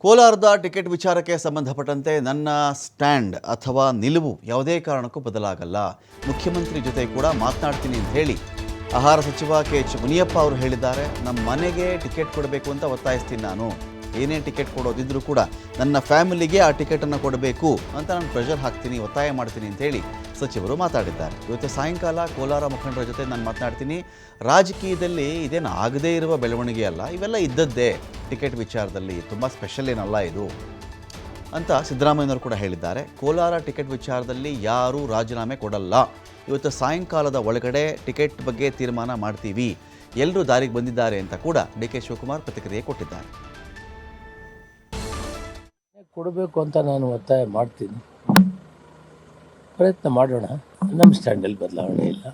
ಕೋಲಾರದ ಟಿಕೆಟ್ ವಿಚಾರಕ್ಕೆ ಸಂಬಂಧಪಟ್ಟಂತೆ ನನ್ನ ಸ್ಟ್ಯಾಂಡ್ ಅಥವಾ ನಿಲುವು ಯಾವುದೇ ಕಾರಣಕ್ಕೂ ಬದಲಾಗಲ್ಲ. ಮುಖ್ಯಮಂತ್ರಿ ಜೊತೆ ಕೂಡ ಮಾತನಾಡ್ತೀನಿ ಅಂತ ಹೇಳಿ ಆಹಾರ ಸಚಿವ ಕೆ.ಎಚ್. ಮುನಿಯಪ್ಪ ಅವರು ಹೇಳಿದ್ದಾರೆ. ನಮ್ಮ ಮನೆಗೆ ಟಿಕೆಟ್ ಕೊಡಬೇಕು ಅಂತ ಒತ್ತಾಯಿಸ್ತೀನಿ. ನಾನು ಏನೇ ಟಿಕೆಟ್ ಕೊಡೋದಿದ್ರೂ ಕೂಡ ನನ್ನ ಫ್ಯಾಮಿಲಿಗೆ ಆ ಟಿಕೆಟನ್ನು ಕೊಡಬೇಕು ಅಂತ ನಾನು ಪ್ರೆಷರ್ ಹಾಕ್ತೀನಿ, ಒತ್ತಾಯ ಮಾಡ್ತೀನಿ ಅಂತ ಹೇಳಿ ಸಚಿವರು ಮಾತಾಡಿದ್ದಾರೆ. ಇವತ್ತು ಸಾಯಂಕಾಲ ಕೋಲಾರ ಮುಖಂಡರ ಜೊತೆ ನಾನು ಮಾತನಾಡ್ತೀನಿ. ರಾಜಕೀಯದಲ್ಲಿ ಇದೇನು ಆಗದೇ ಇರುವ ಬೆಳವಣಿಗೆ ಅಲ್ಲ, ಇವೆಲ್ಲ ಇದ್ದದ್ದೇ. ಟಿಕೆಟ್ ವಿಚಾರದಲ್ಲಿ ತುಂಬ ಸ್ಪೆಷಲ್ ಏನಲ್ಲ ಇದು ಅಂತ ಸಿದ್ದರಾಮಯ್ಯನವರು ಕೂಡ ಹೇಳಿದ್ದಾರೆ. ಕೋಲಾರ ಟಿಕೆಟ್ ವಿಚಾರದಲ್ಲಿ ಯಾರೂ ರಾಜೀನಾಮೆ ಕೊಡಲ್ಲ. ಇವತ್ತು ಸಾಯಂಕಾಲದ ಒಳಗಡೆ ಟಿಕೆಟ್ ಬಗ್ಗೆ ತೀರ್ಮಾನ ಮಾಡ್ತೀವಿ, ಎಲ್ಲರೂ ದಾರಿಗೆ ಬಂದಿದ್ದಾರೆ ಅಂತ ಕೂಡ ಡಿ.ಕೆ. ಶಿವಕುಮಾರ್ ಪ್ರತಿಕ್ರಿಯೆ ಕೊಟ್ಟಿದ್ದಾರೆ. ಕೊಡಬೇಕು ಅಂತ ನಾನು ಒತ್ತಾಯ ಮಾಡ್ತೀನಿ, ಪ್ರಯತ್ನ ಮಾಡೋಣ. ನಮ್ಮ ಸ್ಟ್ಯಾಂಡಲ್ಲಿ ಬದಲಾವಣೆ ಇಲ್ಲ,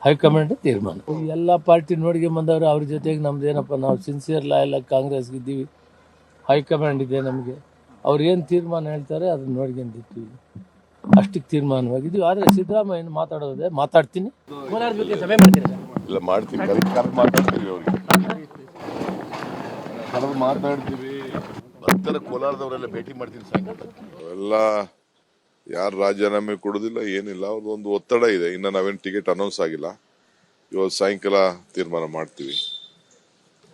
ಹೈಕಮಾಂಡ್ ತೀರ್ಮಾನ. ಎಲ್ಲ ಪಾರ್ಟಿ ನೋಡಿಗೆ ಬಂದವರು ಅವ್ರ ಜೊತೆಗೆ ನಮ್ದು ಏನಪ್ಪ, ನಾವು ಸಿನ್ಸಿಯರ್ ಲಾಯಲ್ ಆಗಿ ಕಾಂಗ್ರೆಸ್ಗೆ ಇದ್ದೀವಿ, ಹೈಕಮಾಂಡ್ ಇದೆ ನಮಗೆ, ಅವ್ರು ಏನು ತೀರ್ಮಾನ ಹೇಳ್ತಾರೆ ಅದನ್ನ ನೋಡ್ಕೊಂಡಿರ್ತೀವಿ, ಅಷ್ಟಕ್ಕೆ ತೀರ್ಮಾನವಾಗಿದ್ದೀವಿ. ಆದರೆ ಸಿದ್ದರಾಮಯ್ಯ ಮಾತಾಡೋದೇ ಮಾತಾಡ್ತೀನಿ, ಸಭೆ ಮಾಡ್ತೀನಿ, ಇಲ್ಲ ಮಾಡ್ತೀವಿ, ಕರೆಕ್ಟ್ ಮಾತಾಡ್ತೀವಿ, ಅವ್ರಿಗೆ ಕರೆದು ಮಾತಾಡ್ತೀವಿ. ಬರ್ತಾರೆ ಕೋಲಾರದವರೆಲ್ಲ ಭೇಟಿ ಮಾಡ್ತೀನಿ ಸಾಯಂಕಾಲ. ಎಲ್ಲ ಯಾರು ರಾಜೀನಾಮೆ ಕೊಡೋದಿಲ್ಲ, ಏನಿಲ್ಲ, ಅವ್ರದ್ದೊಂದು ಒತ್ತಡ ಇದೆ. ಇನ್ನು ನಾವೇನು ಟಿಕೆಟ್ ಅನೌನ್ಸ್ ಆಗಿಲ್ಲ, ಇವತ್ತು ಸಾಯಂಕಾಲ ತೀರ್ಮಾನ ಮಾಡ್ತೀವಿ.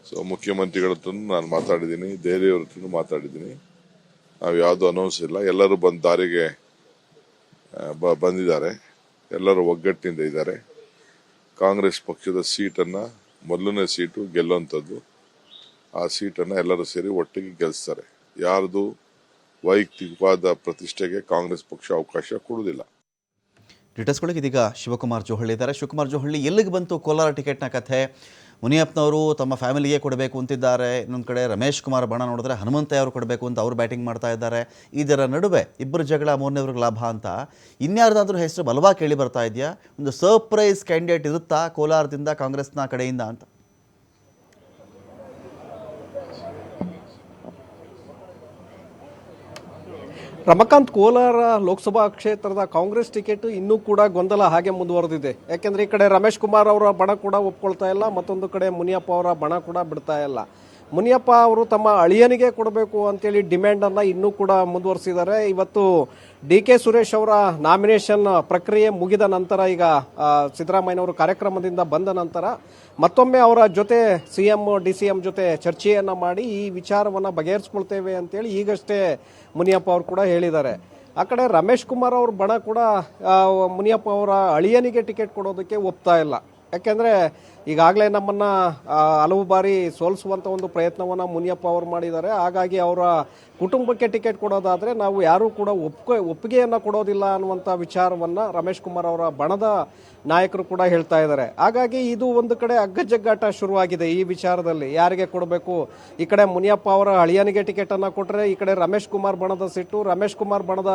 ಸೊ ಮುಖ್ಯಮಂತ್ರಿಗಳ ಹತ್ರ ನಾನು ಮಾತಾಡಿದ್ದೀನಿ, ದೇರಿಯವ್ರ ಹತ್ರ ಮಾತಾಡಿದ್ದೀನಿ. ನಾವು ಯಾವುದು ಅನೌನ್ಸ್ ಇಲ್ಲ, ಎಲ್ಲರೂ ಬಂದು ದಾರಿಗೆ ಬಂದಿದ್ದಾರೆ, ಎಲ್ಲರೂ ಒಗ್ಗಟ್ಟಿನಿಂದ ಇದ್ದಾರೆ. ಕಾಂಗ್ರೆಸ್ ಪಕ್ಷದ ಸೀಟನ್ನು, ಮೊದಲನೇ ಸೀಟು ಗೆಲ್ಲುವಂಥದ್ದು, ಆ ಸೀಟನ್ನು ಎಲ್ಲರೂ ಸೇರಿ ಒಟ್ಟಿಗೆ ಗೆಲ್ಲಿಸ್ತಾರೆ. ಯಾರ್ದು ವೈಯಕ್ತಿಕವಾದ ಪ್ರತಿಷ್ಠೆಗೆ ಕಾಂಗ್ರೆಸ್ ಪಕ್ಷ ಅವಕಾಶ ಕೊಡುವುದಿಲ್ಲ. ಡೀಟೇಲ್ಸ್ಗಳಿಗೆ ಇದೀಗ ಶಿವಕುಮಾರ್ ಜೋಹಳ್ಳಿ ಇದ್ದಾರೆ. ಶಿವಕುಮಾರ್ ಜೋಹಳ್ಳಿ, ಎಲ್ಲಿಗೆ ಬಂತು ಕೋಲಾರ ಟಿಕೆಟ್ನ ಕಥೆ? ಮುನಿಯಪ್ಪನವರು ತಮ್ಮ ಫ್ಯಾಮಿಲಿಗೆ ಕೊಡಬೇಕು ಅಂತಿದ್ದಾರೆ, ಇನ್ನೊಂದು ಕಡೆ ರಮೇಶ್ ಕುಮಾರ್ ಬಣ ನೋಡಿದ್ರೆ ಹನುಮಂತಯ್ಯ ಅವರು ಕೊಡಬೇಕು ಅಂತ ಅವರು ಬ್ಯಾಟಿಂಗ್ ಮಾಡ್ತಾ ಇದ್ದಾರೆ. ಇದರ ನಡುವೆ ಇಬ್ಬರು ಜಗಳ, ಮೂರನೇವ್ರಿಗೆ ಲಾಭ ಅಂತ ಇನ್ಯಾರ್ದಾದ್ರೂ ಹೆಸರು ಬಲವಾಗಿ ಕೇಳಿ ಬರ್ತಾ ಇದೆಯಾ? ಒಂದು ಸರ್ಪ್ರೈಸ್ ಕ್ಯಾಂಡಿಡೇಟ್ ಇರುತ್ತಾ ಕೋಲಾರದಿಂದ ಕಾಂಗ್ರೆಸ್ನ ಕಡೆಯಿಂದ ಅಂತ? ರಮಕಾಂತ್, ಕೋಲಾರ ಲೋಕಸಭಾ ಕ್ಷೇತ್ರದ ಕಾಂಗ್ರೆಸ್ ಟಿಕೆಟ್ ಇನ್ನೂ ಕೂಡ ಗೊಂದಲ ಹಾಗೆ ಮುಂದುವರೆದಿದೆ. ಯಾಕೆಂದರೆ ಈ ಕಡೆ ರಮೇಶ್ ಕುಮಾರ್ ಅವರ ಬಣ ಕೂಡ ಒಪ್ಕೊಳ್ತಾ ಇಲ್ಲ, ಮತ್ತೊಂದು ಕಡೆ ಮುನಿಯಪ್ಪ ಅವರ ಬಣ ಕೂಡ ಬಿಡ್ತಾ ಇಲ್ಲ. ಮುನಿಯಪ್ಪ ಅವರು ತಮ್ಮ ಅಳಿಯನಿಗೆ ಕೊಡಬೇಕು ಅಂತೇಳಿ ಡಿಮ್ಯಾಂಡನ್ನು ಇನ್ನೂ ಕೂಡ ಮುಂದುವರಿಸಿದ್ದಾರೆ. ಇವತ್ತು ಡಿ.ಕೆ. ಸುರೇಶ್ ಅವರ ನಾಮಿನೇಷನ್ ಪ್ರಕ್ರಿಯೆ ಮುಗಿದ ನಂತರ, ಈಗ ಸಿದ್ದರಾಮಯ್ಯನವರು ಕಾರ್ಯಕ್ರಮದಿಂದ ಬಂದ ನಂತರ ಮತ್ತೊಮ್ಮೆ ಅವರ ಜೊತೆ CM DCM ಜೊತೆ ಚರ್ಚೆಯನ್ನು ಮಾಡಿ ಈ ವಿಚಾರವನ್ನು ಬಗೆಹರಿಸ್ಕೊಳ್ತೇವೆ ಅಂತೇಳಿ ಈಗಷ್ಟೇ ಮುನಿಯಪ್ಪ ಅವರು ಕೂಡ ಹೇಳಿದ್ದಾರೆ. ಆ ಕಡೆ ರಮೇಶ್ ಕುಮಾರ್ ಅವ್ರ ಬಣ ಕೂಡ ಮುನಿಯಪ್ಪ ಅವರ ಅಳಿಯನಿಗೆ ಟಿಕೆಟ್ ಕೊಡೋದಕ್ಕೆ ಒಪ್ತಾ ಇಲ್ಲ. ಯಾಕೆಂದರೆ ಈಗಾಗಲೇ ನಮ್ಮನ್ನು ಹಲವು ಬಾರಿ ಸೋಲಿಸುವಂಥ ಒಂದು ಪ್ರಯತ್ನವನ್ನು ಮುನಿಯಪ್ಪ ಅವರು ಮಾಡಿದ್ದಾರೆ. ಹಾಗಾಗಿ ಅವರ ಕುಟುಂಬಕ್ಕೆ ಟಿಕೆಟ್ ಕೊಡೋದಾದರೆ ನಾವು ಯಾರೂ ಕೂಡ ಒಪ್ಪಿಗೆಯನ್ನು ಕೊಡೋದಿಲ್ಲ ಅನ್ನುವಂಥ ವಿಚಾರವನ್ನು ರಮೇಶ್ ಕುಮಾರ್ ಅವರ ಬಣದ ನಾಯಕರು ಕೂಡ ಹೇಳ್ತಾ ಇದ್ದಾರೆ. ಹಾಗಾಗಿ ಇದು ಒಂದು ಕಡೆ ಅಗ್ಗಜಗ್ಗಾಟ ಶುರುವಾಗಿದೆ ಈ ವಿಚಾರದಲ್ಲಿ, ಯಾರಿಗೆ ಕೊಡಬೇಕು. ಈ ಕಡೆ ಮುನಿಯಪ್ಪ ಅವರ ಅಳಿಯನಿಗೆ ಟಿಕೆಟನ್ನು ಕೊಟ್ಟರೆ, ಈ ಕಡೆ ರಮೇಶ್ ಕುಮಾರ್ ಬಣದ ಸಿಟ್ಟು, ರಮೇಶ್ ಕುಮಾರ್ ಬಣದ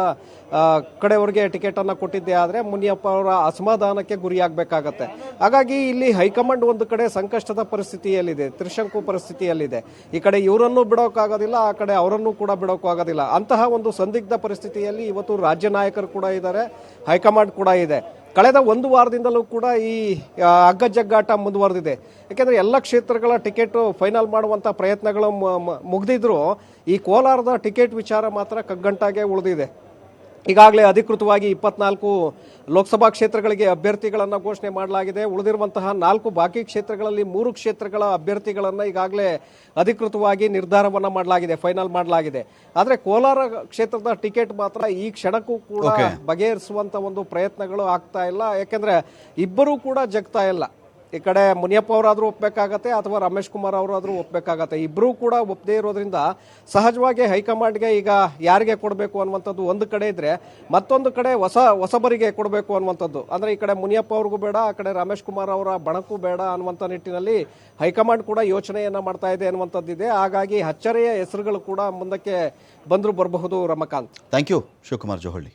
ಕಡೆಯವರಿಗೆ ಟಿಕೆಟನ್ನು ಕೊಟ್ಟಿದ್ದೆ ಆದರೆ ಮುನಿಯಪ್ಪ ಅವರ ಅಸಮಾಧಾನಕ್ಕೆ ಗುರಿಯಾಗಬೇಕಾಗತ್ತೆ. ಹಾಗಾಗಿ ಇಲ್ಲಿ ಹೈಕಮಾಂಡ್ ಒಂದು ಕಡೆ ಸಂಕಷ್ಟದ ಪರಿಸ್ಥಿತಿಯಲ್ಲಿದೆ, ತ್ರಿಶಂಕು ಪರಿಸ್ಥಿತಿಯಲ್ಲಿದೆ. ಈ ಕಡೆ ಇವರನ್ನು ಬಿಡೋಕ್ಕಾಗೋದಿಲ್ಲ, ಆ ಕಡೆ ಅವರನ್ನು ಕೂಡ ಬಿಡೋಕ್ಕಾಗೋದಿಲ್ಲ. ಅಂತಹ ಒಂದು ಸಂದಿಗ್ಧ ಪರಿಸ್ಥಿತಿಯಲ್ಲಿ ಇವತ್ತು ರಾಜ್ಯ ನಾಯಕರು ಕೂಡ ಇದ್ದಾರೆ, ಹೈಕಮಾಂಡ್ ಕೂಡ ಇದೆ. ಕಳೆದ ಒಂದು ವಾರದಿಂದಲೂ ಕೂಡ ಈ ಅಗ್ಗಜಗ್ಗಾಟ ಮುಂದುವರೆದಿದೆ. ಯಾಕೆಂದರೆ ಎಲ್ಲ ಕ್ಷೇತ್ರಗಳ ಟಿಕೆಟ್ ಫೈನಲ್ ಮಾಡುವಂಥ ಪ್ರಯತ್ನಗಳು ಮುಗಿದಿದ್ರು, ಈ ಕೋಲಾರದ ಟಿಕೆಟ್ ವಿಚಾರ ಮಾತ್ರ ಕಗ್ಗಂಟಾಗೆ ಉಳಿದಿದೆ. ಈಗಾಗಲೇ ಅಧಿಕೃತವಾಗಿ 24 ಲೋಕಸಭಾ ಕ್ಷೇತ್ರಗಳಿಗೆ ಅಭ್ಯರ್ಥಿಗಳನ್ನು ಘೋಷಣೆ ಮಾಡಲಾಗಿದೆ. ಉಳಿದಿರುವಂತಹ 4 ಬಾಕಿ ಕ್ಷೇತ್ರಗಳಲ್ಲಿ 3 ಕ್ಷೇತ್ರಗಳ ಅಭ್ಯರ್ಥಿಗಳನ್ನು ಈಗಾಗಲೇ ಅಧಿಕೃತವಾಗಿ ನಿರ್ಧಾರವನ್ನು ಮಾಡಲಾಗಿದೆ, ಫೈನಲ್ ಮಾಡಲಾಗಿದೆ. ಆದರೆ ಕೋಲಾರ ಕ್ಷೇತ್ರದ ಟಿಕೆಟ್ ಮಾತ್ರ ಈ ಕ್ಷಣಕ್ಕೂ ಕೂಡ ಬಗೆಹರಿಸುವಂಥ ಒಂದು ಪ್ರಯತ್ನಗಳು ಆಗ್ತಾ ಇಲ್ಲ. ಯಾಕೆಂದರೆ ಇಬ್ಬರೂ ಕೂಡ ಜಗ್ತಾ ಇಲ್ಲ. ಈ ಕಡೆ ಮುನಿಯಪ್ಪ ಅವರಾದರೂ ಒಪ್ಪಬೇಕಾಗತ್ತೆ ಅಥವಾ ರಮೇಶ್ ಕುಮಾರ್ ಅವರಾದರೂ ಒಪ್ಪಬೇಕಾಗತ್ತೆ. ಇಬ್ಬರೂ ಕೂಡ ಒಪ್ಪದೇ ಇರೋದ್ರಿಂದ ಸಹಜವಾಗಿ ಹೈಕಮಾಂಡ್ಗೆ ಈಗ ಯಾರಿಗೆ ಕೊಡಬೇಕು ಅನ್ನುವಂಥದ್ದು ಒಂದು ಕಡೆ ಇದ್ದರೆ, ಮತ್ತೊಂದು ಕಡೆ ಹೊಸಬರಿಗೆ ಕೊಡಬೇಕು ಅನ್ನುವಂಥದ್ದು, ಅಂದರೆ ಈ ಕಡೆ ಮುನಿಯಪ್ಪ ಅವ್ರಿಗೂ ಬೇಡ, ಆ ಕಡೆ ರಮೇಶ್ ಕುಮಾರ್ ಅವರ ಬಣಕ್ಕೂ ಬೇಡ ಅನ್ನುವಂಥ ನಿಟ್ಟಿನಲ್ಲಿ ಹೈಕಮಾಂಡ್ ಕೂಡ ಯೋಚನೆಯನ್ನು ಮಾಡ್ತಾ ಇದೆ ಅನ್ನುವಂಥದ್ದಿದೆ. ಹಾಗಾಗಿ ಅಚ್ಚರಿಯ ಹೆಸರುಗಳು ಕೂಡ ಮುಂದಕ್ಕೆ ಬಂದರೂ ಬರಬಹುದು. Ramakant, thank you Shivakumar Johalli.